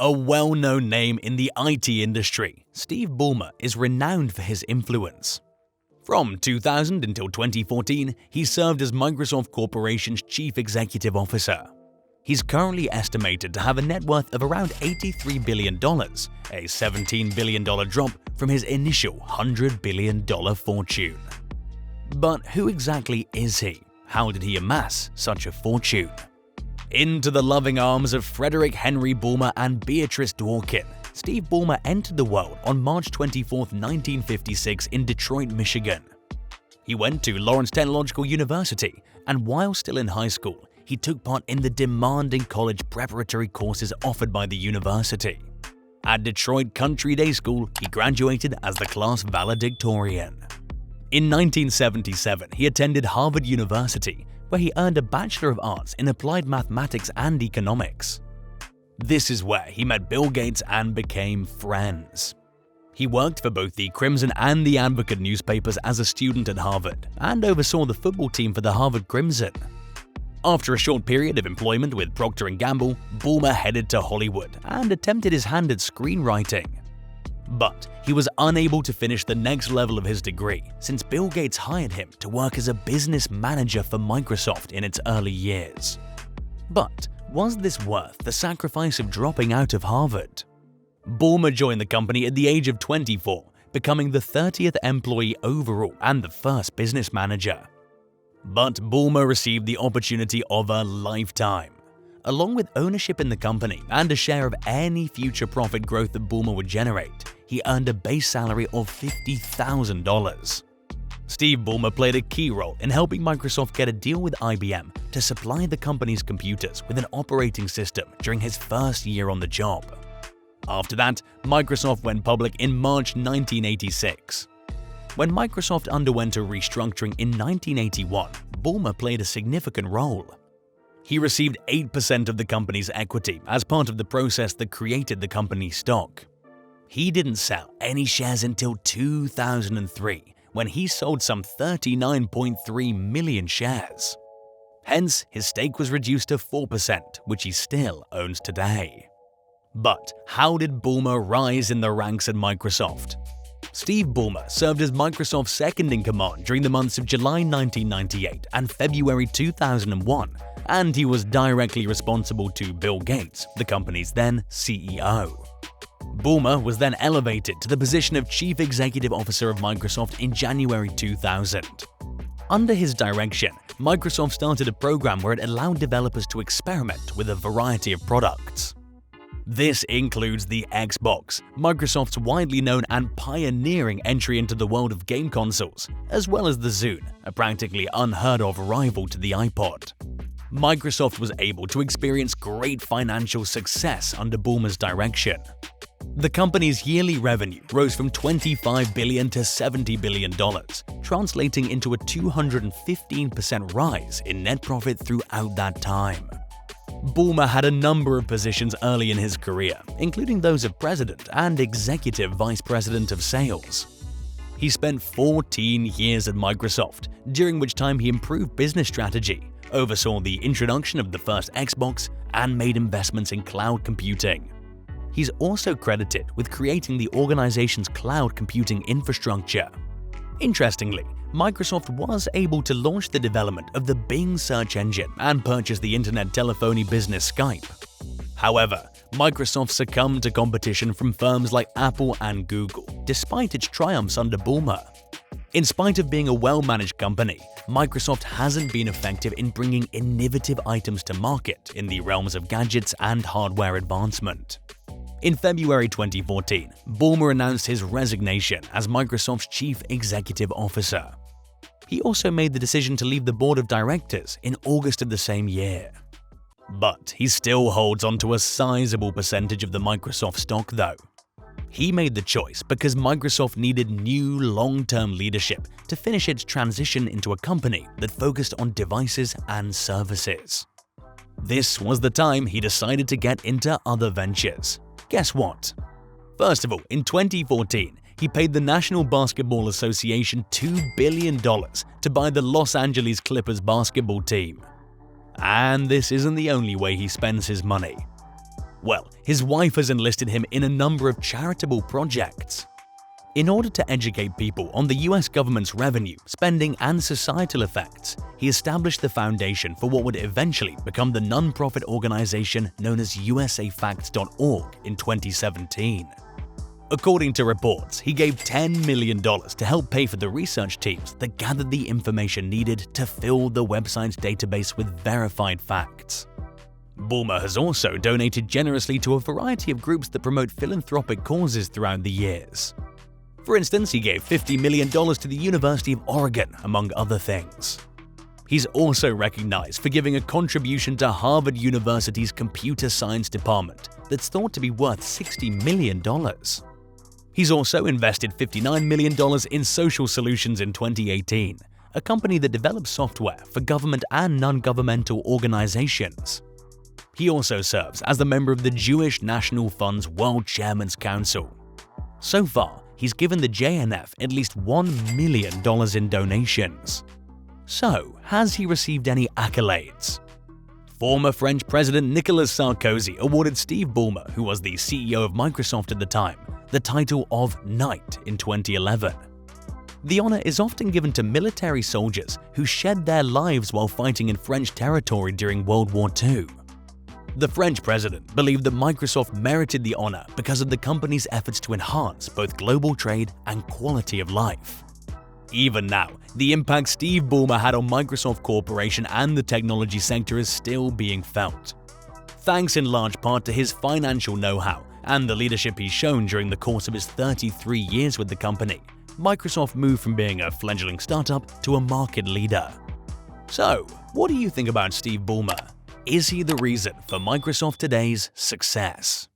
A well-known name in the IT industry, Steve Ballmer is renowned for his influence. From 2000 until 2014, he served as Microsoft Corporation's Chief Executive Officer. He's currently estimated to have a net worth of around $83 billion, a $17 billion drop from his initial $100 billion fortune. But who exactly is he? How did he amass such a fortune? Into the loving arms of Frederick Henry Ballmer and Beatrice Dworkin, Steve Ballmer entered the world on March 24, 1956 in Detroit, Michigan. He went to Lawrence Technological University, and while still in high school, he took part in the demanding college preparatory courses offered by the university. At Detroit Country Day School, he graduated as the class valedictorian. In 1977, he attended Harvard University, where he earned a Bachelor of Arts in Applied Mathematics and Economics. This is where he met Bill Gates and became friends. He worked for both the Crimson and the Advocate newspapers as a student at Harvard and oversaw the football team for the Harvard Crimson. After a short period of employment with Procter & Gamble, Ballmer headed to Hollywood and attempted his hand at screenwriting. But he was unable to finish the next level of his degree since Bill Gates hired him to work as a business manager for Microsoft in its early years. But was this worth the sacrifice of dropping out of Harvard? Ballmer joined the company at the age of 24, becoming the 30th employee overall and the first business manager. But Ballmer received the opportunity of a lifetime. Along with ownership in the company and a share of any future profit growth that Ballmer would generate, he earned a base salary of $50,000. Steve Ballmer played a key role in helping Microsoft get a deal with IBM to supply the company's computers with an operating system during his first year on the job. After that, Microsoft went public in March 1986. When Microsoft underwent a restructuring in 1981, Ballmer played a significant role. He received 8% of the company's equity as part of the process that created the company's stock. He didn't sell any shares until 2003, when he sold some 39.3 million shares. Hence, his stake was reduced to 4%, which he still owns today. But how did Ballmer rise in the ranks at Microsoft? Steve Ballmer served as Microsoft's second-in-command during the months of July 1998 and February 2001, and he was directly responsible to Bill Gates, the company's then CEO. Ballmer was then elevated to the position of Chief Executive Officer of Microsoft in January 2000. Under his direction, Microsoft started a program where it allowed developers to experiment with a variety of products. This includes the Xbox, Microsoft's widely known and pioneering entry into the world of game consoles, as well as the Zune, a practically unheard of rival to the iPod. Microsoft was able to experience great financial success under Ballmer's direction. The company's yearly revenue rose from $25 billion to $70 billion, translating into a 215% rise in net profit throughout that time. Ballmer had a number of positions early in his career, including those of president and executive vice president of sales. He spent 14 years at Microsoft, during which time he improved business strategy, oversaw the introduction of the first Xbox, and made investments in cloud computing. He's also credited with creating the organization's cloud computing infrastructure. Interestingly, Microsoft was able to launch the development of the Bing search engine and purchase the internet telephony business Skype. However, Microsoft succumbed to competition from firms like Apple and Google, despite its triumphs under Ballmer. In spite of being a well-managed company, Microsoft hasn't been effective in bringing innovative items to market in the realms of gadgets and hardware advancement. In February 2014, Ballmer announced his resignation as Microsoft's Chief Executive Officer. He also made the decision to leave the board of directors in August of the same year. But he still holds onto a sizable percentage of the Microsoft stock though. He made the choice because Microsoft needed new long-term leadership to finish its transition into a company that focused on devices and services. This was the time he decided to get into other ventures. Guess what? First of all, in 2014, he paid the National Basketball Association $2 billion to buy the Los Angeles Clippers basketball team. And this isn't the only way he spends his money. Well, his wife has enlisted him in a number of charitable projects. In order to educate people on the US government's revenue, spending, and societal effects, he established the foundation for what would eventually become the non-profit organization known as usafacts.org in 2017. According to reports, he gave $10 million to help pay for the research teams that gathered the information needed to fill the website's database with verified facts. Ballmer has also donated generously to a variety of groups that promote philanthropic causes throughout the years. For instance, he gave $50 million to the University of Oregon, among other things. He's also recognized for giving a contribution to Harvard University's computer science department that's thought to be worth $60 million. He's also invested $59 million in Social Solutions in 2018, a company that develops software for government and non-governmental organizations. He also serves as the member of the Jewish National Fund's World Chairman's Council. So far, he's given the JNF at least $1 million in donations. So, has he received any accolades? Former French President Nicolas Sarkozy awarded Steve Ballmer, who was the CEO of Microsoft at the time, the title of Knight in 2011. The honor is often given to military soldiers who shed their lives while fighting in French territory during World War II. The French president believed that Microsoft merited the honor because of the company's efforts to enhance both global trade and quality of life. Even now, the impact Steve Ballmer had on Microsoft Corporation and the technology sector is still being felt. Thanks in large part to his financial know-how and the leadership he's shown during the course of his 33 years with the company, Microsoft moved from being a fledgling startup to a market leader. So, what do you think about Steve Ballmer? Is he the reason for Microsoft today's success?